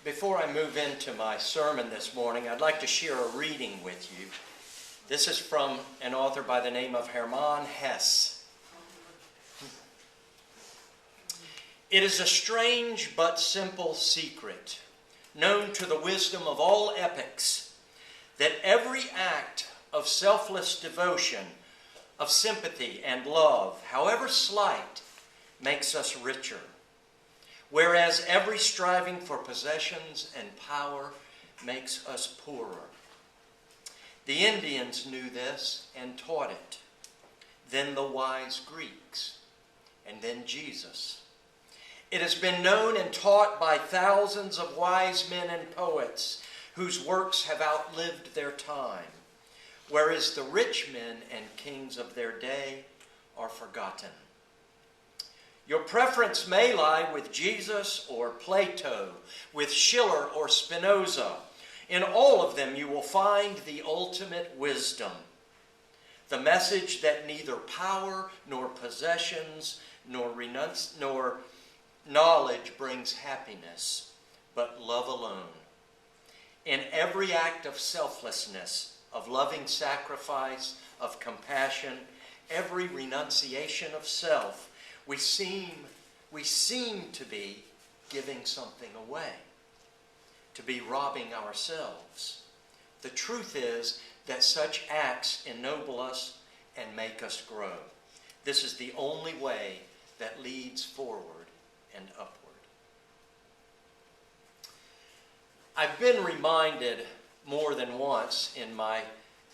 Before I move into my sermon this morning, I'd like to share a reading with you. This is from an author by the name of Hermann Hesse. It is a strange but simple secret, known to the wisdom of all epochs, that every act of selfless devotion, of sympathy and love, however slight, makes us richer, whereas every striving for possessions and power makes us poorer. The Indians knew this and taught it, then the wise Greeks, and then Jesus. It has been known and taught by thousands of wise men and poets whose works have outlived their time, whereas the rich men and kings of their day are forgotten. Your preference may lie with Jesus or Plato, with Schiller or Spinoza. In all of them you will find the ultimate wisdom, the message that neither power nor possessions nor knowledge brings happiness, but love alone. In every act of selflessness, of loving sacrifice, of compassion, every renunciation of self, we seem to be giving something away, to be robbing ourselves. The truth is that such acts ennoble us and make us grow. This is the only way that leads forward and upward. I've been reminded more than once in my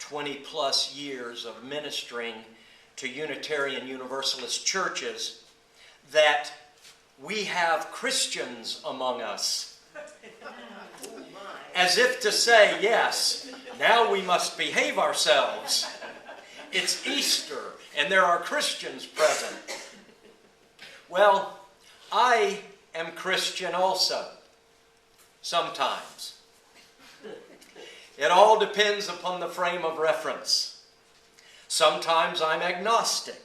20-plus years of ministering to Unitarian Universalist churches that we have Christians among us. As if to say, yes, now we must behave ourselves. It's Easter, and there are Christians present. Well, I am Christian also, sometimes. It all depends upon the frame of reference. Sometimes I'm agnostic.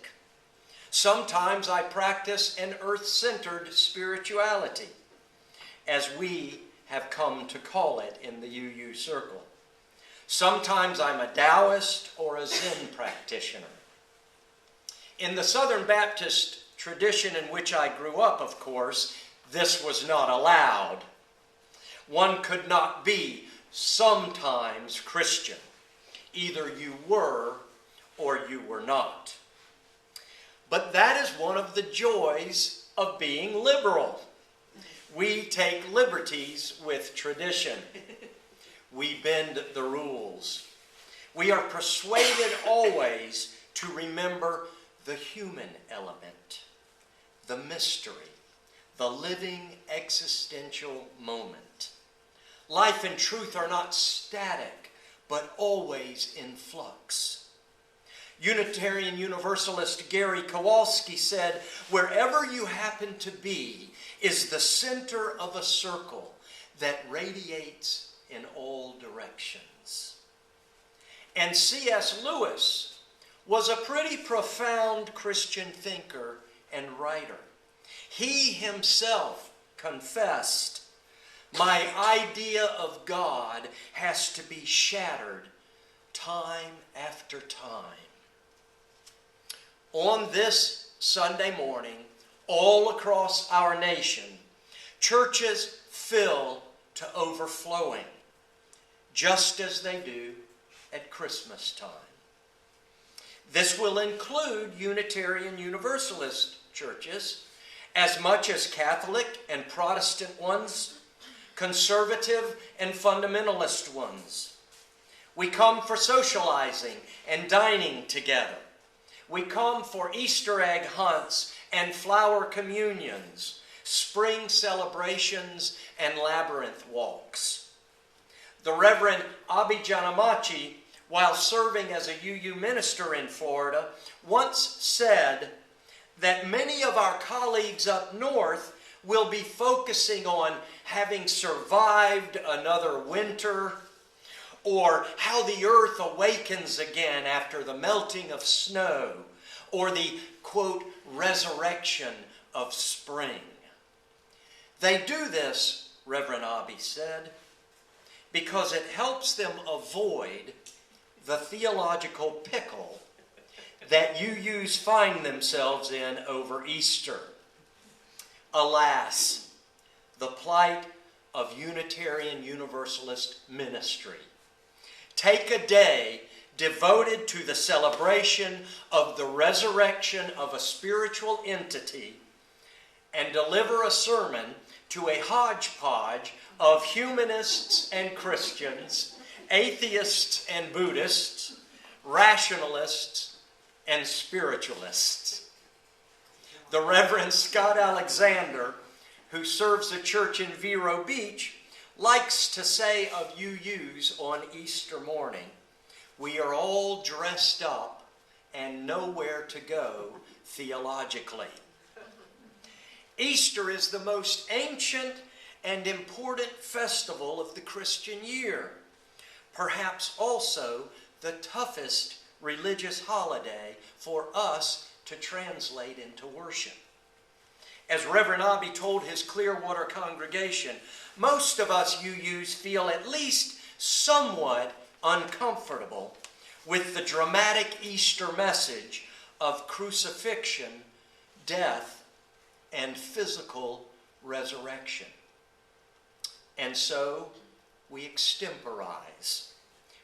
Sometimes I practice an earth-centered spirituality, as we have come to call it in the UU circle. Sometimes I'm a Taoist or a Zen practitioner. In the Southern Baptist tradition in which I grew up, of course, this was not allowed. One could not be sometimes Christian. Either you were or you were not. But that is one of the joys of being liberal. We take liberties with tradition. We bend the rules. We are persuaded always to remember the human element, the mystery, the living existential moment. Life and truth are not static, but always in flux. Unitarian Universalist Gary Kowalski said, wherever you happen to be is the center of a circle that radiates in all directions. And C.S. Lewis was a pretty profound Christian thinker and writer. He himself confessed, my idea of God has to be shattered time after time. On this Sunday morning, all across our nation, churches fill to overflowing, just as they do at Christmas time. This will include Unitarian Universalist churches, as much as Catholic and Protestant ones, conservative and fundamentalist ones. We come for socializing and dining together. We come for Easter egg hunts and flower communions, spring celebrations, and labyrinth walks. The Reverend Abi Janamachi, while serving as a UU minister in Florida, once said that many of our colleagues up north will be focusing on having survived another winter, or how the earth awakens again after the melting of snow, or the, quote, resurrection of spring. They do this Reverend Abbey said, because it helps them avoid the theological pickle that UUs find themselves in over Easter. Alas, the plight of Unitarian Universalist ministry. Take a day devoted to the celebration of the resurrection of a spiritual entity and deliver a sermon to a hodgepodge of humanists and Christians, atheists and Buddhists, rationalists and spiritualists. The Reverend Scott Alexander, who serves a church in Vero Beach, likes to say of UUs on Easter morning, we are all dressed up and nowhere to go theologically. Easter is the most ancient and important festival of the Christian year, perhaps also the toughest religious holiday for us to translate into worship. As Reverend Abbey told his Clearwater congregation, most of us UUs feel at least somewhat uncomfortable with the dramatic Easter message of crucifixion, death, and physical resurrection. And so we extemporize.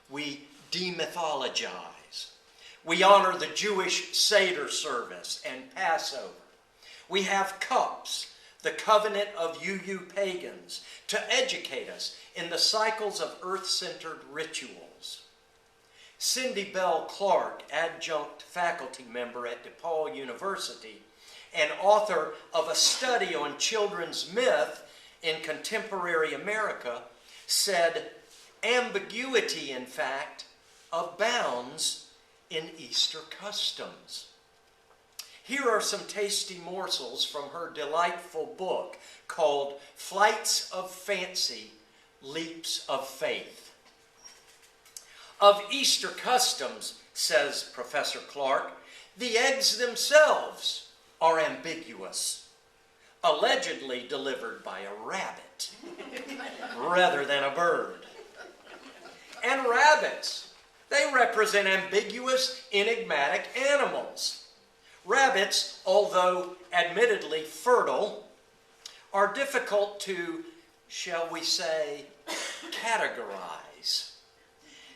We demythologize. We honor the Jewish Seder service and Passover. We have cups, the covenant of UU pagans, to educate us in the cycles of earth-centered rituals. Cindy Bell Clark, adjunct faculty member at DePaul University and author of a study on children's myth in contemporary America, said, ambiguity, in fact, abounds in Easter customs. Here are some tasty morsels from her delightful book called Flights of Fancy, Leaps of Faith. Of Easter customs, says Professor Clark, the eggs themselves are ambiguous, allegedly delivered by a rabbit rather than a bird. And rabbits, they represent ambiguous, enigmatic animals. Rabbits, although admittedly fertile, are difficult to, shall we say, categorize.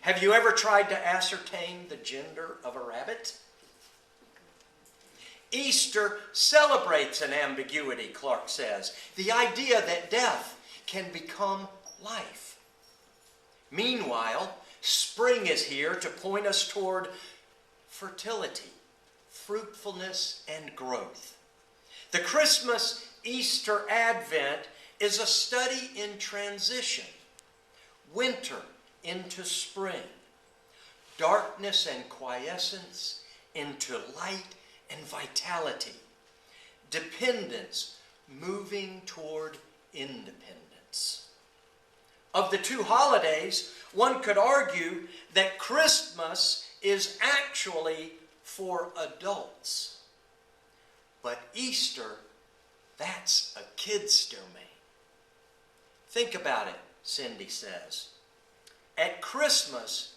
Have you ever tried to ascertain the gender of a rabbit? Easter celebrates an ambiguity, Clark says, the idea that death can become life. Meanwhile, spring is here to point us toward fertility, fruitfulness, and growth. The Christmas Easter Advent is a study in transition, winter into spring, darkness and quiescence into light and vitality, dependence moving toward independence. Of the two holidays, one could argue that Christmas is actually for adults. But Easter, that's a kid's domain. Think about it, Cindy says. At Christmas,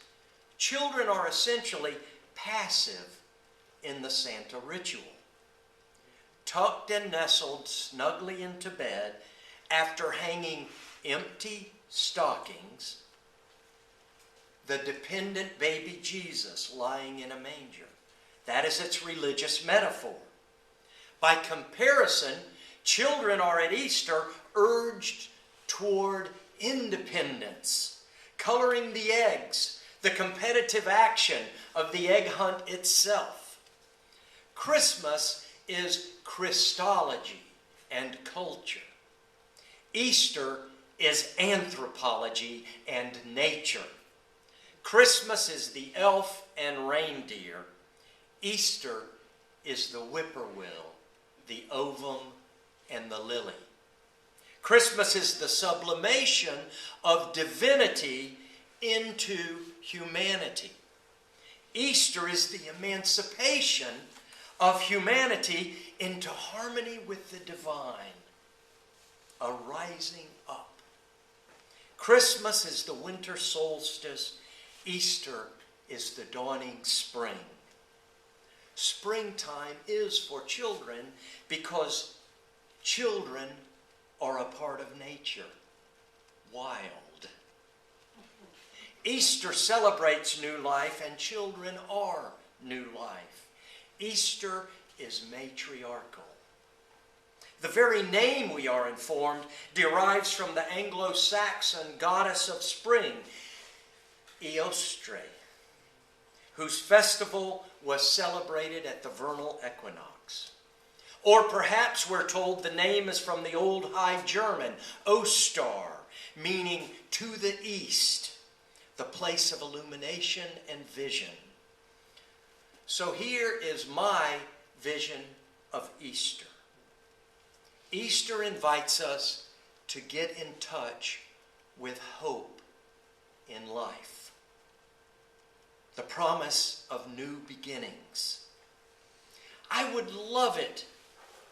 children are essentially passive in the Santa ritual. Tucked and nestled snugly into bed after hanging empty stockings, the dependent baby Jesus lying in a manger. That is its religious metaphor. By comparison, children are at Easter urged toward independence, coloring the eggs, the competitive action of the egg hunt itself. Christmas is Christology and culture. Easter is anthropology and nature. Christmas is the elf and reindeer. Easter is the whippoorwill, the ovum, and the lily. Christmas is the sublimation of divinity into humanity. Easter is the emancipation of humanity into harmony with the divine, a rising up Christmas is the winter solstice. Easter is the dawning spring. Springtime is for children because children are a part of nature. Wild. Easter celebrates new life, and children are new life. Easter is matriarchal. The very name, we are informed, derives from the Anglo-Saxon goddess of spring, Eostre, whose festival was celebrated at the vernal equinox. Or perhaps we're told the name is from the Old High German, Ostar, meaning to the east, the place of illumination and vision. So here is my vision of Easter. Easter invites us to get in touch with hope in life. The promise of new beginnings. I would love it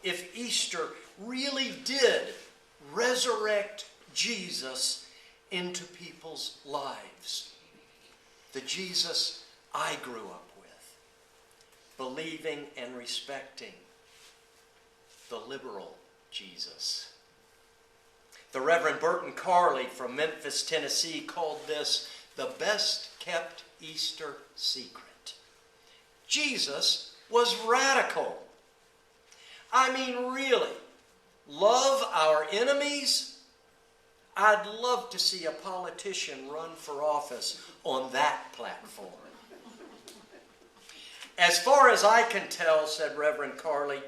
if Easter really did resurrect Jesus into people's lives. The Jesus I grew up with, believing and respecting. The liberal Jesus. The Reverend Burton Carley from Memphis, Tennessee called this the best kept Easter secret. Jesus was radical. I mean, really, love our enemies? I'd love to see a politician run for office on that platform. As far as I can tell, said Reverend Carley,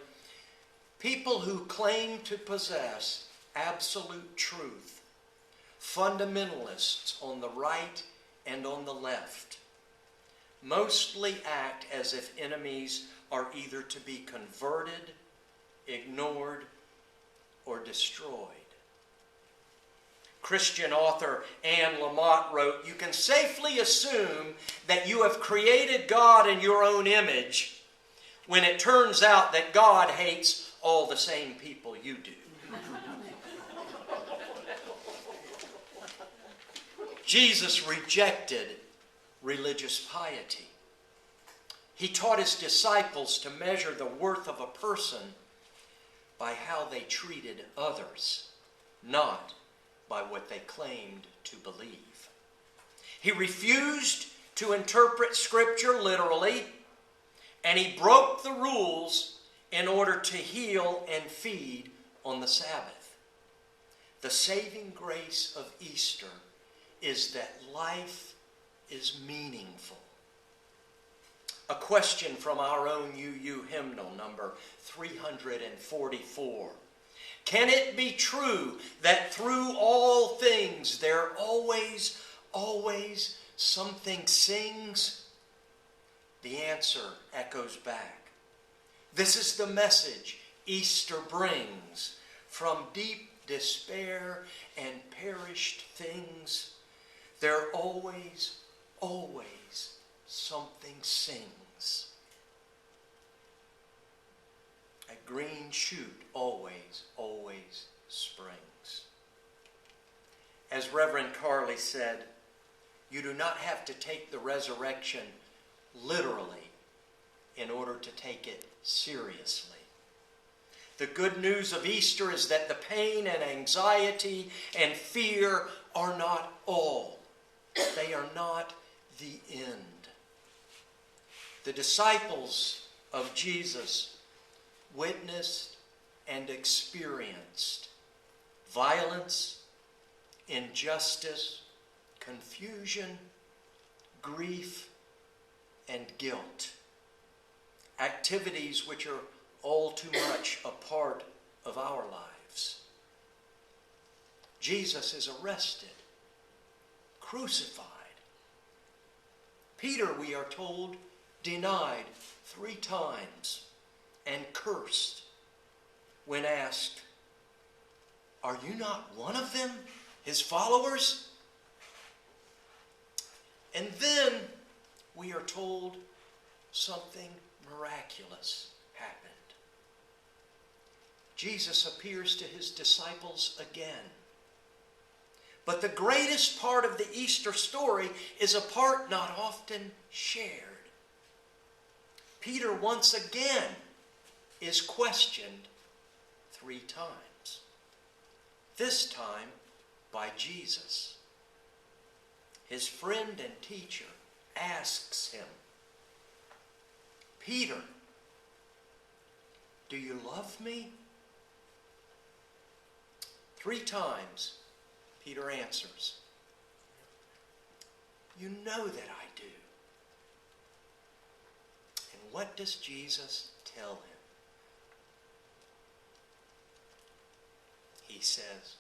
people who claim to possess absolute truth, fundamentalists on the right and on the left, mostly act as if enemies are either to be converted, ignored, or destroyed. Christian author Anne Lamott wrote, "You can safely assume that you have created God in your own image when it turns out that God hates all the same people you do." Jesus rejected religious piety. He taught his disciples to measure the worth of a person by how they treated others, not by what they claimed to believe. He refused to interpret Scripture literally, and he broke the rules in order to heal and feed on the Sabbath. The saving grace of Easter is that life is meaningful. A question from our own UU hymnal, number 344. Can it be true that through all things there always something sings? The answer echoes back. This is the message Easter brings. From deep despair and perished things, there always something sings. A green shoot always springs. As Reverend Carley said, you do not have to take the resurrection literally in order to take it seriously. The good news of Easter is that the pain and anxiety and fear are not all. They are not the end. The disciples of Jesus witnessed and experienced violence, injustice, confusion, grief, and guilt. Activities which are all too much a part of our lives. Jesus is arrested, crucified. Peter, we are told, denied 3 times and cursed when asked, "Are you not one of them, his followers?" And then we are told something miraculous happened. Jesus appears to his disciples again. But the greatest part of the Easter story is a part not often shared. Peter once again is questioned 3 times. This time by Jesus. His friend and teacher asks him, Peter, do you love me? 3 times Peter answers, you know that I do. And what does Jesus tell him? He says,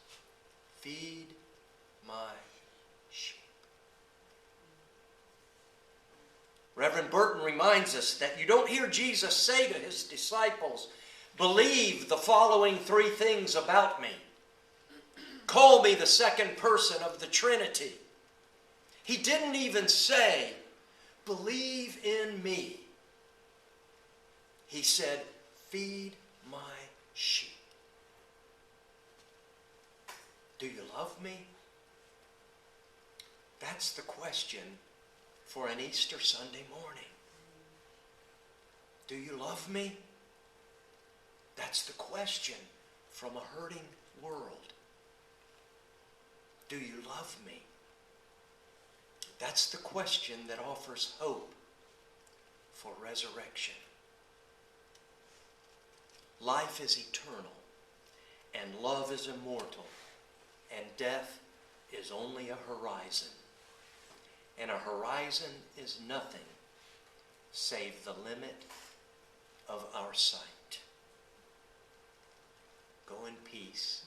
feed my sheep. Reverend Burton reminds us that you don't hear Jesus say to his disciples, believe the following 3 things about me. Call me the second person of the Trinity. He didn't even say, believe in me. He said, feed my sheep. Do you love me? That's the question for an Easter Sunday morning. Do you love me? That's the question from a hurting world. Do you love me? That's the question that offers hope for resurrection. Life is eternal, and love is immortal, and death is only a horizon. And a horizon is nothing save the limit of our sight. Go in peace.